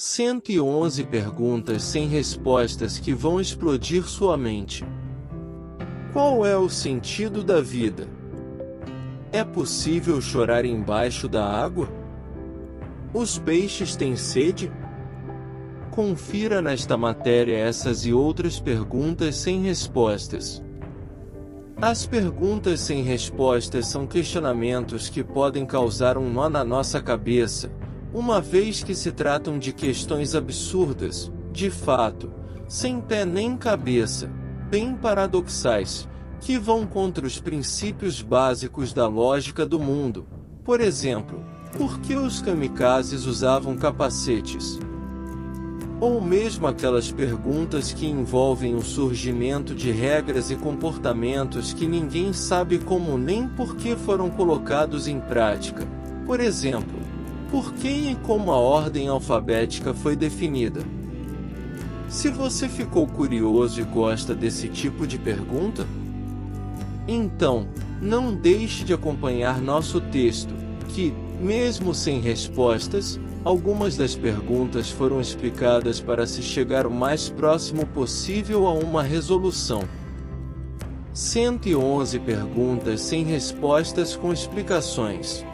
111 perguntas sem respostas que vão explodir sua mente. Qual é o sentido da vida? É possível chorar embaixo da água? Os peixes têm sede? Confira nesta matéria essas e outras perguntas sem respostas. As perguntas sem respostas são questionamentos que podem causar um nó na nossa cabeça, uma vez que se tratam de questões absurdas, de fato, sem pé nem cabeça, bem paradoxais, que vão contra os princípios básicos da lógica do mundo. Por exemplo, por que os kamikazes usavam capacetes? Ou mesmo aquelas perguntas que envolvem o surgimento de regras e comportamentos que ninguém sabe como nem por que foram colocados em prática. Por exemplo, por quem e como a ordem alfabética foi definida? Se você ficou curioso e gosta desse tipo de pergunta, então, não deixe de acompanhar nosso texto, que, mesmo sem respostas, algumas das perguntas foram explicadas para se chegar o mais próximo possível a uma resolução. 111 perguntas sem respostas com explicações.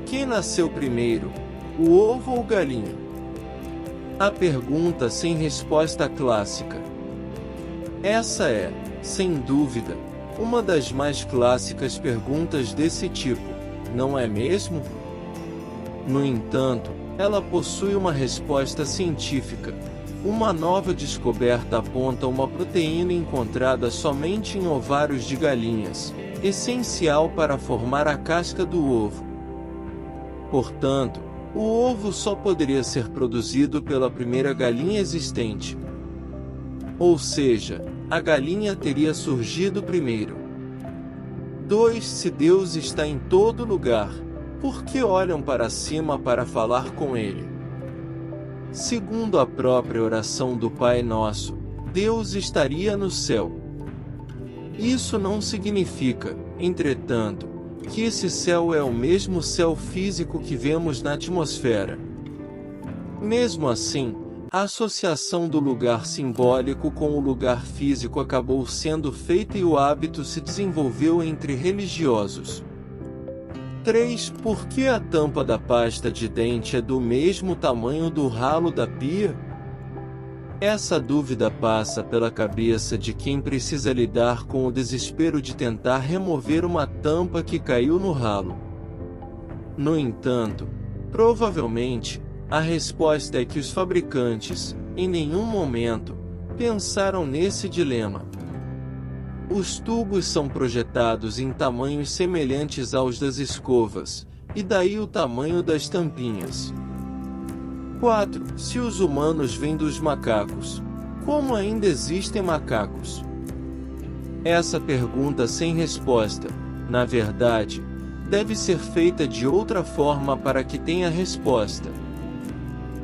Quem nasceu primeiro, o ovo ou galinha? A pergunta sem resposta clássica. Essa é, sem dúvida, uma das mais clássicas perguntas desse tipo, não é mesmo? No entanto, ela possui uma resposta científica. Uma nova descoberta aponta uma proteína encontrada somente em ovários de galinhas, essencial para formar a casca do ovo. Portanto, o ovo só poderia ser produzido pela primeira galinha existente. Ou seja, a galinha teria surgido primeiro. 2. Se Deus está em todo lugar, por que olham para cima para falar com Ele? Segundo a própria oração do Pai Nosso, Deus estaria no céu. Isso não significa, entretanto, que esse céu é o mesmo céu físico que vemos na atmosfera. Mesmo assim, a associação do lugar simbólico com o lugar físico acabou sendo feita e o hábito se desenvolveu entre religiosos. 3. Por que a tampa da pasta de dente é do mesmo tamanho do ralo da pia? Essa dúvida passa pela cabeça de quem precisa lidar com o desespero de tentar remover uma tampa que caiu no ralo. No entanto, provavelmente, a resposta é que os fabricantes, em nenhum momento, pensaram nesse dilema. Os tubos são projetados em tamanhos semelhantes aos das escovas, e daí o tamanho das tampinhas. 4. Se os humanos vêm dos macacos, como ainda existem macacos? Essa pergunta sem resposta, na verdade, deve ser feita de outra forma para que tenha resposta.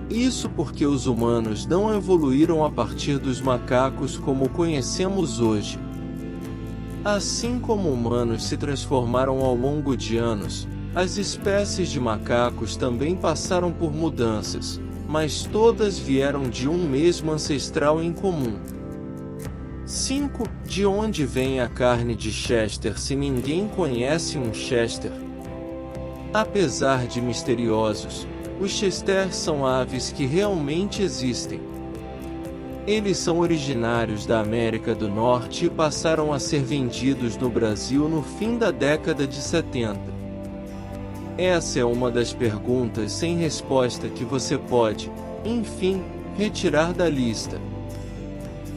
Isso porque os humanos não evoluíram a partir dos macacos como conhecemos hoje. Assim como humanos se transformaram ao longo de anos, as espécies de macacos também passaram por mudanças, mas todas vieram de um mesmo ancestral em comum. 5. De onde vem a carne de Chester se ninguém conhece um Chester? Apesar de misteriosos, os Chester são aves que realmente existem. Eles são originários da América do Norte e passaram a ser vendidos no Brasil no fim da década de 70. Essa é uma das perguntas sem resposta que você pode, enfim, retirar da lista.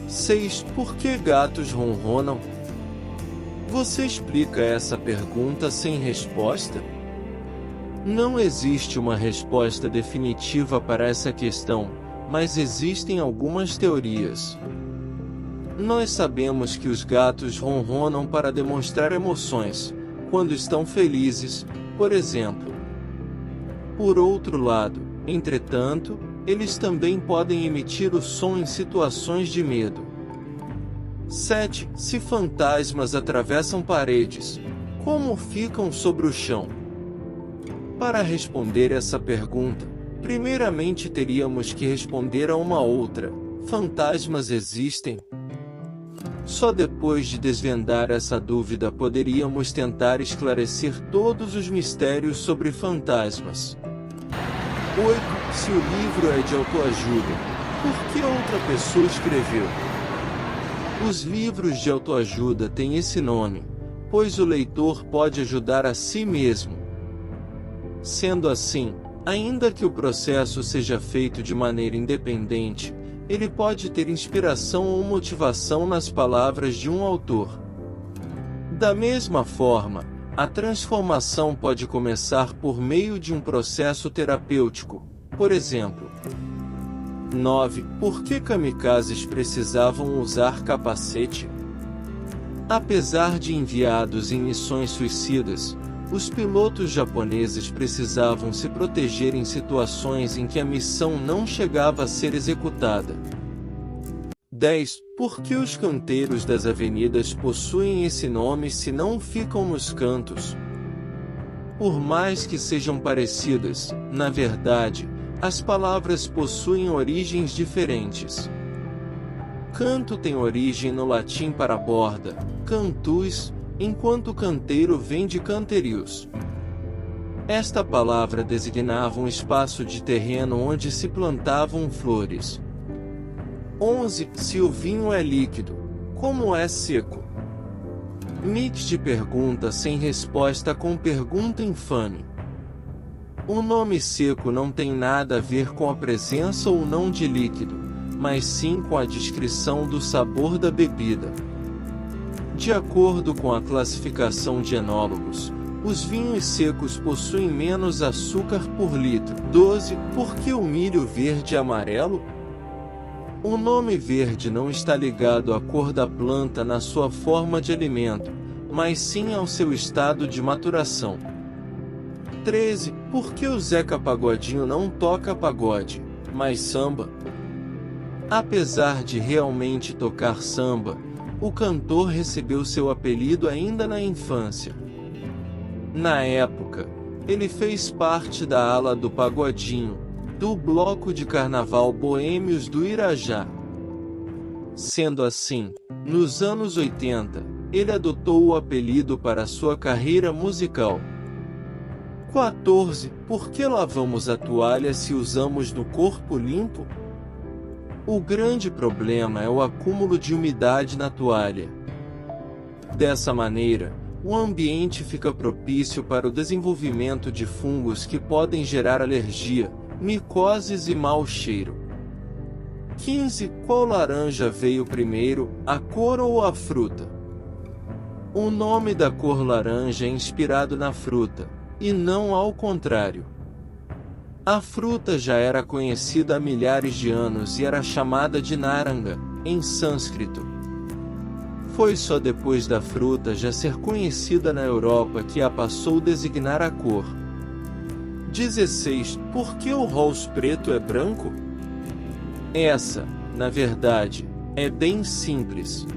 6. Por que gatos ronronam? Você explica essa pergunta sem resposta? Não existe uma resposta definitiva para essa questão, mas existem algumas teorias. Nós sabemos que os gatos ronronam para demonstrar emoções, quando estão felizes, por exemplo. Por outro lado, entretanto, eles também podem emitir o som em situações de medo. 7. Se fantasmas atravessam paredes, como ficam sobre o chão? Para responder essa pergunta, Primeiramente teríamos que responder a uma outra: fantasmas existem? Só depois de desvendar essa dúvida poderíamos tentar esclarecer todos os mistérios sobre fantasmas. 8. Se o livro é de autoajuda, por que outra pessoa escreveu? Os livros de autoajuda têm esse nome, pois o leitor pode ajudar a si mesmo. Sendo assim, ainda que o processo seja feito de maneira independente, ele pode ter inspiração ou motivação nas palavras de um autor. Da mesma forma, a transformação pode começar por meio de um processo terapêutico. Por exemplo, 9. Por que kamikazes precisavam usar capacete? Apesar de enviados em missões suicidas, os pilotos japoneses precisavam se proteger em situações em que a missão não chegava a ser executada. 10. Por que os canteiros das avenidas possuem esse nome se não ficam nos cantos? Por mais que sejam parecidas, na verdade, as palavras possuem origens diferentes. Canto tem origem no latim para borda, cantus, enquanto canteiro vem de canterius. Esta palavra designava um espaço de terreno onde se plantavam flores. 11. Se o vinho é líquido, como é seco? Mix de pergunta sem resposta com pergunta infame. O nome seco não tem nada a ver com a presença ou não de líquido, mas sim com a descrição do sabor da bebida. De acordo com a classificação de enólogos, os vinhos secos possuem menos açúcar por litro. 12. Por que o milho verde é amarelo? O nome verde não está ligado à cor da planta na sua forma de alimento, mas sim ao seu estado de maturação. 13. Por que o Zeca Pagodinho não toca pagode, mas samba? Apesar de realmente tocar samba, o cantor recebeu seu apelido ainda na infância. Na época, ele fez parte da ala do Pagodinho, do bloco de carnaval Boêmios do Irajá. Sendo assim, nos anos 80, ele adotou o apelido para sua carreira musical. 14. Por que lavamos a toalha se usamos no corpo limpo? O grande problema é o acúmulo de umidade na toalha. Dessa maneira, o ambiente fica propício para o desenvolvimento de fungos que podem gerar alergia, micoses e mau cheiro. 15. Qual laranja veio primeiro, a cor ou a fruta? O nome da cor laranja é inspirado na fruta, e não ao contrário. A fruta já era conhecida há milhares de anos e era chamada de naranga, em sânscrito. Foi só depois da fruta já ser conhecida na Europa que a passou a designar a cor. 16. Por que o rosa preto é branco? Essa, na verdade, é bem simples.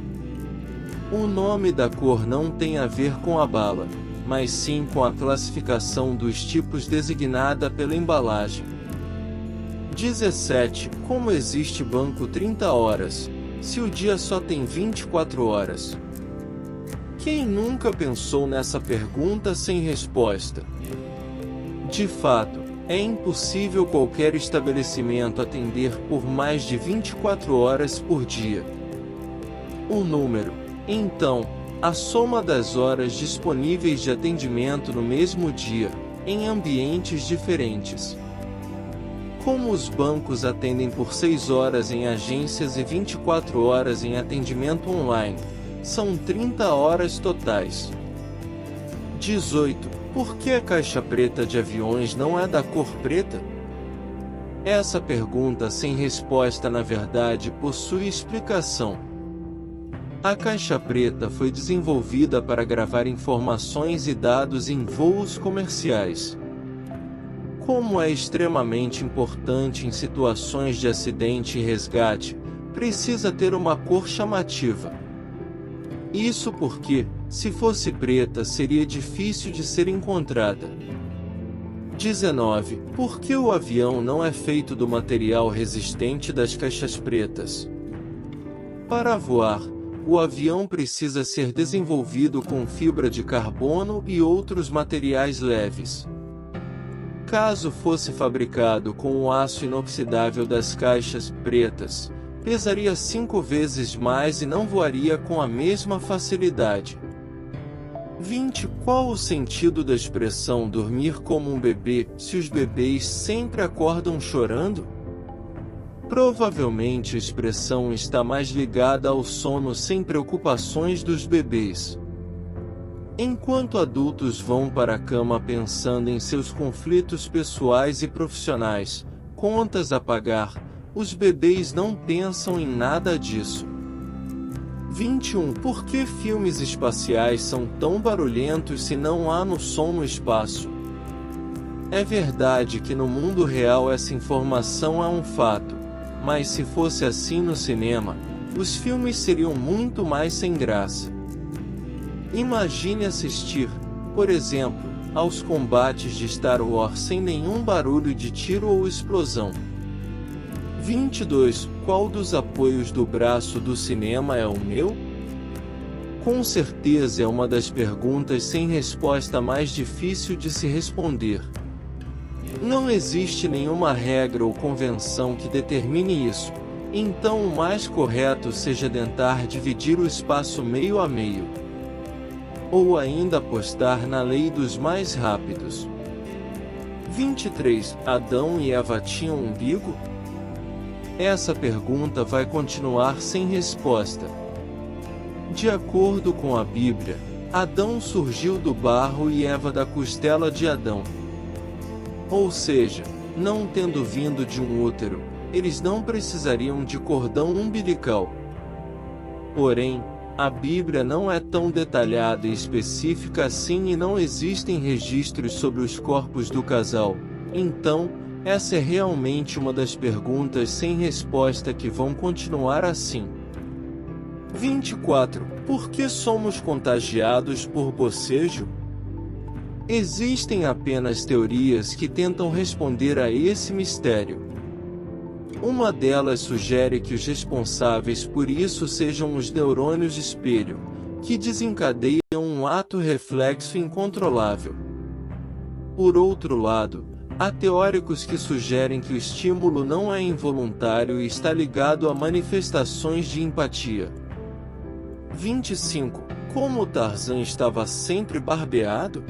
O nome da cor não tem a ver com a bala, mas sim com a classificação dos tipos designada pela embalagem. 17. Como existe banco 30 horas, se o dia só tem 24 horas? Quem nunca pensou nessa pergunta sem resposta? De fato, é impossível qualquer estabelecimento atender por mais de 24 horas por dia. O número, então, a soma das horas disponíveis de atendimento no mesmo dia, em ambientes diferentes. Como os bancos atendem por 6 horas em agências e 24 horas em atendimento online, são 30 horas totais. 18. Por que a caixa preta de aviões não é da cor preta? Essa pergunta sem resposta na verdade possui explicação. A caixa preta foi desenvolvida para gravar informações e dados em voos comerciais. Como é extremamente importante em situações de acidente e resgate, precisa ter uma cor chamativa. Isso porque, se fosse preta, seria difícil de ser encontrada. 19. Por que o avião não é feito do material resistente das caixas pretas? Para voar, o avião precisa ser desenvolvido com fibra de carbono e outros materiais leves. Caso fosse fabricado com o aço inoxidável das caixas pretas, pesaria 5 vezes mais e não voaria com a mesma facilidade. 20. Qual o sentido da expressão dormir como um bebê, se os bebês sempre acordam chorando? Provavelmente a expressão está mais ligada ao sono sem preocupações dos bebês. Enquanto adultos vão para a cama pensando em seus conflitos pessoais e profissionais, contas a pagar, os bebês não pensam em nada disso. 21. Por que filmes espaciais são tão barulhentos se não há som no espaço? É verdade que no mundo real essa informação é um fato, mas se fosse assim no cinema, os filmes seriam muito mais sem graça. Imagine assistir, por exemplo, aos combates de Star Wars sem nenhum barulho de tiro ou explosão. 22. Qual dos apoios do braço do cinema é o meu? Com certeza é uma das perguntas sem resposta mais difícil de se responder. Não existe nenhuma regra ou convenção que determine isso, então o mais correto seja tentar dividir o espaço meio a meio. Ou ainda apostar na lei dos mais rápidos. 23. Adão e Eva tinham umbigo? Essa pergunta vai continuar sem resposta. De acordo com a Bíblia, Adão surgiu do barro e Eva da costela de Adão. Ou seja, não tendo vindo de um útero, eles não precisariam de cordão umbilical. Porém, a Bíblia não é tão detalhada e específica assim e não existem registros sobre os corpos do casal, então, essa é realmente uma das perguntas sem resposta que vão continuar assim. 24. Por que somos contagiados por bocejo? Existem apenas teorias que tentam responder a esse mistério. Uma delas sugere que os responsáveis por isso sejam os neurônios espelho, que desencadeiam um ato reflexo incontrolável. Por outro lado, há teóricos que sugerem que o estímulo não é involuntário e está ligado a manifestações de empatia. 25. Como Tarzan estava sempre barbeado?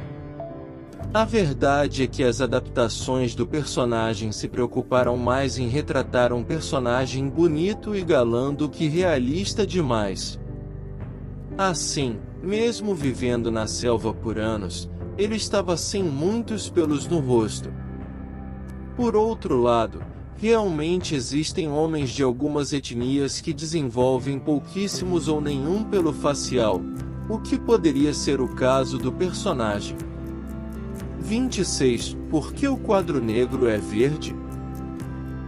A verdade é que as adaptações do personagem se preocuparam mais em retratar um personagem bonito e galã do que realista demais. Assim, mesmo vivendo na selva por anos, ele estava sem muitos pelos no rosto. Por outro lado, realmente existem homens de algumas etnias que desenvolvem pouquíssimos ou nenhum pelo facial, o que poderia ser o caso do personagem. 26. Por que o quadro negro é verde?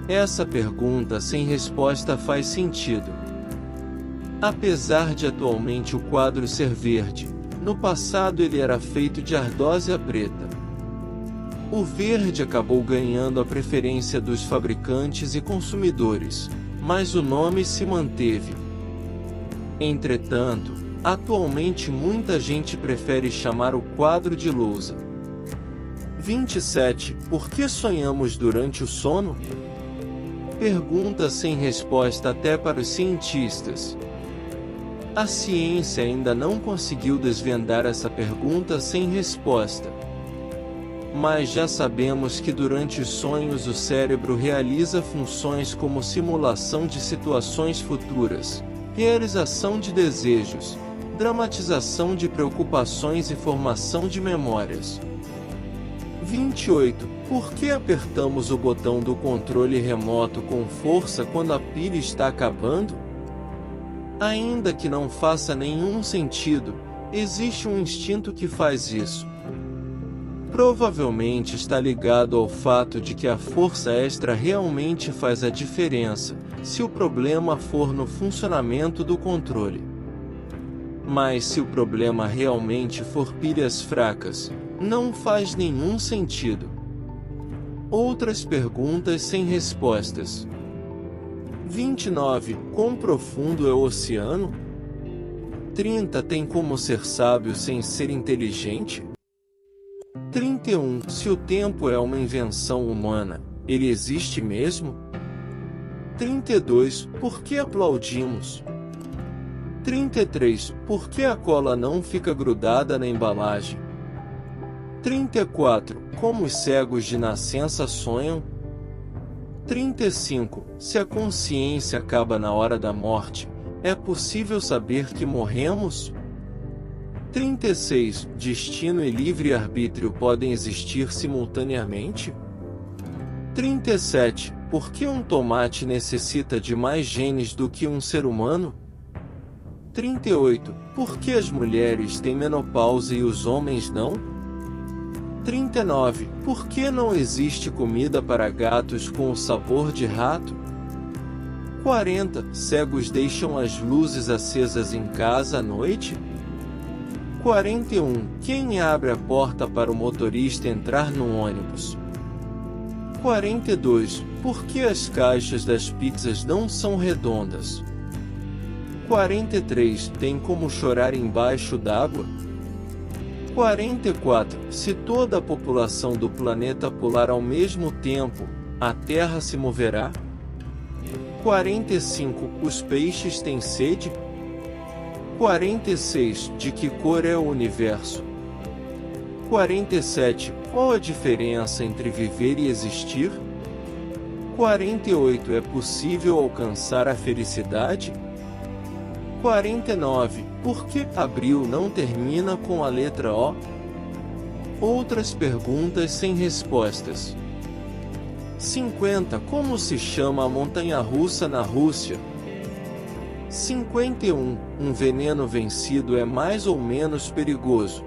Essa pergunta sem resposta faz sentido. Apesar de atualmente o quadro ser verde, no passado ele era feito de ardósia preta. O verde acabou ganhando a preferência dos fabricantes e consumidores, mas o nome se manteve. Entretanto, atualmente muita gente prefere chamar o quadro de lousa. 27. Por que sonhamos durante o sono? Pergunta sem resposta até para os cientistas. A ciência ainda não conseguiu desvendar essa pergunta sem resposta. Mas já sabemos que durante os sonhos o cérebro realiza funções como simulação de situações futuras, realização de desejos, dramatização de preocupações e formação de memórias. 28. Por que apertamos o botão do controle remoto com força quando a pilha está acabando? Ainda que não faça nenhum sentido, existe um instinto que faz isso. Provavelmente está ligado ao fato de que a força extra realmente faz a diferença, se o problema for no funcionamento do controle. Mas se o problema realmente for pilhas fracas, não faz nenhum sentido. Outras perguntas sem respostas. 29. Quão profundo é o oceano? 30. Tem como ser sábio sem ser inteligente? 31. Se o tempo é uma invenção humana, ele existe mesmo? 32. Por que aplaudimos? 33. Por que a cola não fica grudada na embalagem? 34. Como os cegos de nascença sonham? 35. Se a consciência acaba na hora da morte, é possível saber que morremos? 36. Destino e livre-arbítrio podem existir simultaneamente? 37. Por que um tomate necessita de mais genes do que um ser humano? 38. Por que as mulheres têm menopausa e os homens não? 39. Por que não existe comida para gatos com o sabor de rato? 40. Cegos deixam as luzes acesas em casa à noite? 41. Quem abre a porta para o motorista entrar no ônibus? 42. Por que as caixas das pizzas não são redondas? 43. Tem como chorar embaixo d'água? 44. Se toda a população do planeta pular ao mesmo tempo, a Terra se moverá? 45. Os peixes têm sede? 46. De que cor é o universo? 47. Qual a diferença entre viver e existir? 48. É possível alcançar a felicidade? 49. Por que abril não termina com a letra O? Outras perguntas sem respostas. 50. Como se chama a montanha-russa na Rússia? 51. Um veneno vencido é mais ou menos perigoso?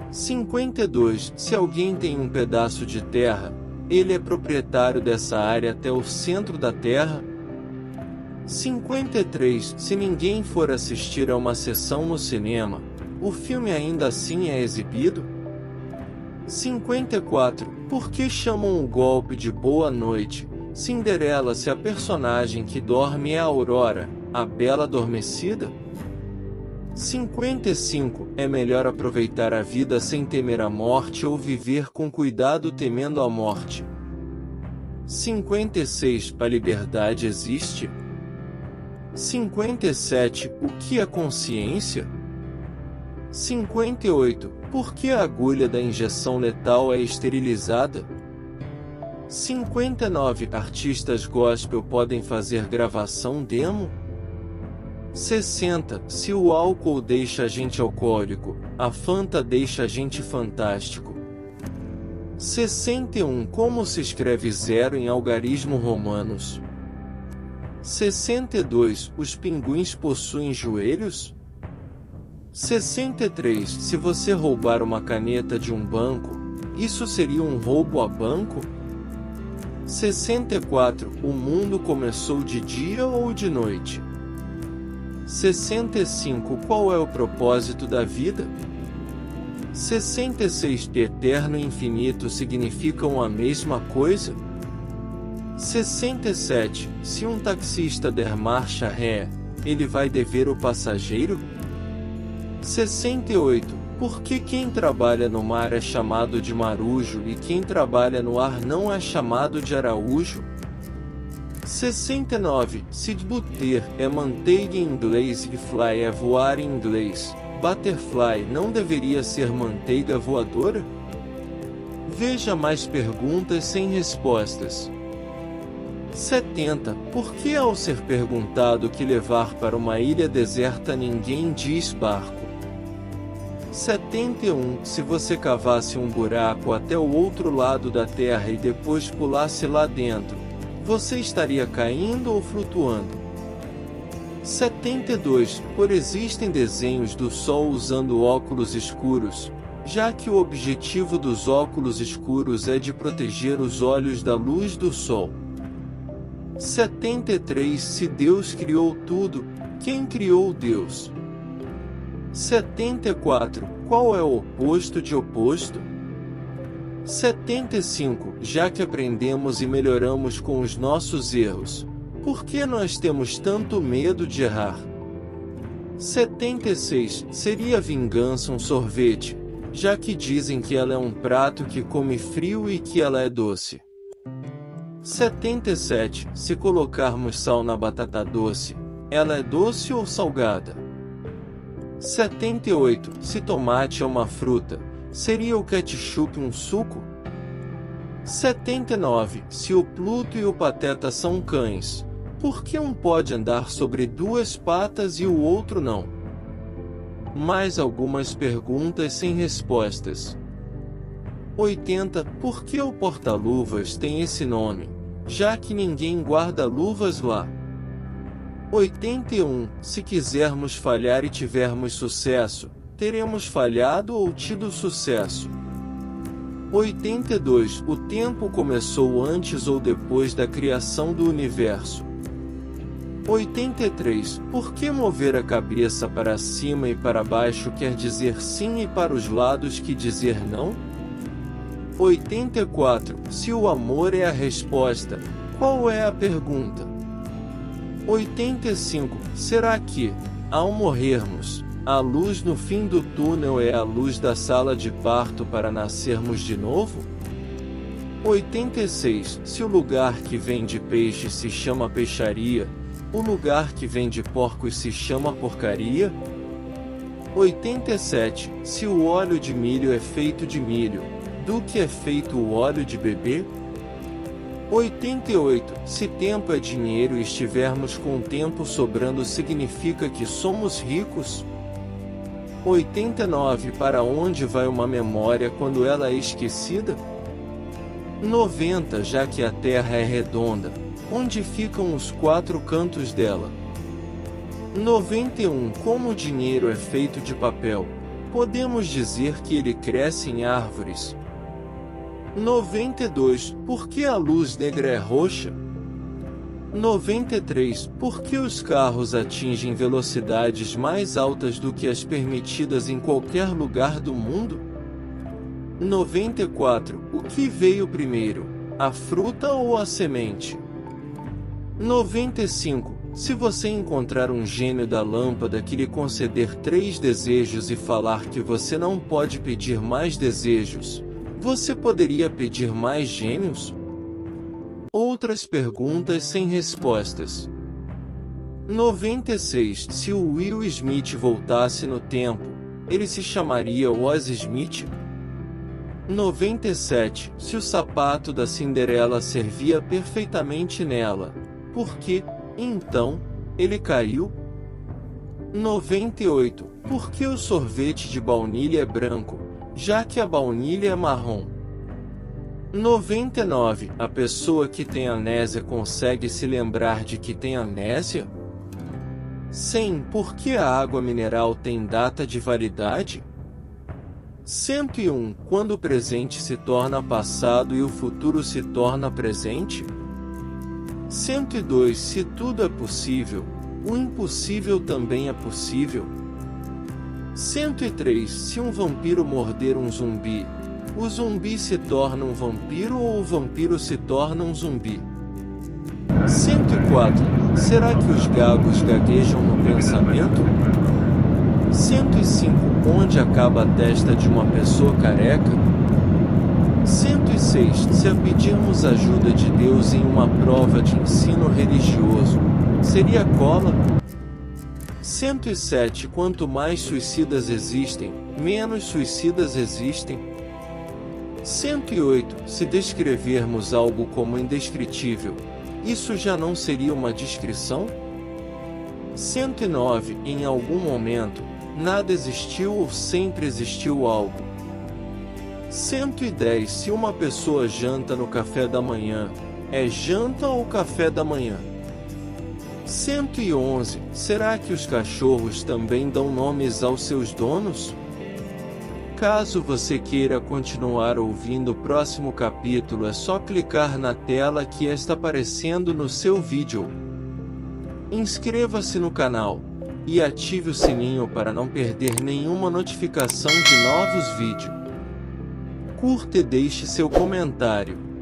52. Se alguém tem um pedaço de terra, ele é proprietário dessa área até o centro da Terra? 53. Se ninguém for assistir a uma sessão no cinema, o filme ainda assim é exibido? 54. Por que chamam o golpe de Boa Noite, Cinderela, se a personagem que dorme é a Aurora, a bela adormecida? 55. É melhor aproveitar a vida sem temer a morte ou viver com cuidado temendo a morte? 56. A liberdade existe? 57. O que é consciência? 58. Por que a agulha da injeção letal é esterilizada? 59. Artistas gospel podem fazer gravação demo? 60. Se o álcool deixa a gente alcoólico, a Fanta deixa a gente fantástico? 61. Como se escreve zero em algarismo romanos? 62. Os pinguins possuem joelhos? 63. Se você roubar uma caneta de um banco, isso seria um roubo a banco? 64. O mundo começou de dia ou de noite? 65. Qual é o propósito da vida? 66. Eterno e infinito significam a mesma coisa? 67. Se um taxista der marcha ré, ele vai dever o passageiro? 68. Por que quem trabalha no mar é chamado de marujo e quem trabalha no ar não é chamado de araújo? 69. Se butter é manteiga em inglês e fly é voar em inglês, butterfly não deveria ser manteiga voadora? Veja mais perguntas sem respostas. 70. Por que ao ser perguntado que levar para uma ilha deserta ninguém diz barco? 71. Se você cavasse um buraco até o outro lado da Terra e depois pulasse lá dentro, você estaria caindo ou flutuando? 72. Por existem desenhos do Sol usando óculos escuros, já que o objetivo dos óculos escuros é de proteger os olhos da luz do Sol. 73. Se Deus criou tudo, quem criou Deus? 74. Qual é o oposto de oposto? 75. Já que aprendemos e melhoramos com os nossos erros, por que nós temos tanto medo de errar? 76. Seria vingança um sorvete, já que dizem que ela é um prato que come frio e que ela é doce. 77. Se colocarmos sal na batata doce, ela é doce ou salgada? 78. Se tomate é uma fruta, seria o ketchup um suco? 79. Se o Pluto e o Pateta são cães, por que um pode andar sobre duas patas e o outro não? Mais algumas perguntas sem respostas. 80. Por que o porta-luvas tem esse nome, já que ninguém guarda luvas lá? 81. Se quisermos falhar e tivermos sucesso, teremos falhado ou tido sucesso? 82. O tempo começou antes ou depois da criação do universo? 83. Por que mover a cabeça para cima e para baixo quer dizer sim e para os lados que dizer não? 84. Se o amor é a resposta, qual é a pergunta? 85. Será que, ao morrermos, a luz no fim do túnel é a luz da sala de parto para nascermos de novo? 86. Se o lugar que vende peixe se chama peixaria, o lugar que vende porcos se chama porcaria? 87. Se o óleo de milho é feito de milho, do que é feito o óleo de bebê? 88. Se tempo é dinheiro e estivermos com tempo sobrando significa que somos ricos? 89. Para onde vai uma memória quando ela é esquecida? 90. Já que a Terra é redonda, onde ficam os quatro cantos dela? 91. Como o dinheiro é feito de papel, podemos dizer que ele cresce em árvores? 92. Por que a luz negra é roxa? 93. Por que os carros atingem velocidades mais altas do que as permitidas em qualquer lugar do mundo? 94. O que veio primeiro, a fruta ou a semente? 95. Se você encontrar um gênio da lâmpada que lhe conceder 3 desejos e falar que você não pode pedir mais desejos, você poderia pedir mais gênios? Outras perguntas sem respostas. 96. Se o Will Smith voltasse no tempo, ele se chamaria Oz Smith? 97. Se o sapato da Cinderela servia perfeitamente nela, por que, então, ele caiu? 98. Por que o sorvete de baunilha é branco, já que a baunilha é marrom? 99. A pessoa que tem amnésia consegue se lembrar de que tem amnésia? 100. Por que a água mineral tem data de validade? 101. Quando o presente se torna passado e o futuro se torna presente? 102. Se tudo é possível, o impossível também é possível? 103. Se um vampiro morder um zumbi, o zumbi se torna um vampiro ou o vampiro se torna um zumbi? 104. Será que os gagos gaguejam no pensamento? 105. Onde acaba a testa de uma pessoa careca? 106. Se pedirmos ajuda de Deus em uma prova de ensino religioso, seria cola? 107. Quanto mais suicidas existem, menos suicidas existem? 108. Se descrevermos algo como indescritível, isso já não seria uma descrição? 109. Em algum momento, nada existiu ou sempre existiu algo? 110. Se uma pessoa janta no café da manhã, é janta ou café da manhã? 111. Será que os cachorros também dão nomes aos seus donos? Caso você queira continuar ouvindo o próximo capítulo, é só clicar na tela que está aparecendo no seu vídeo. Inscreva-se no canal e ative o sininho para não perder nenhuma notificação de novos vídeos. Curta e deixe seu comentário.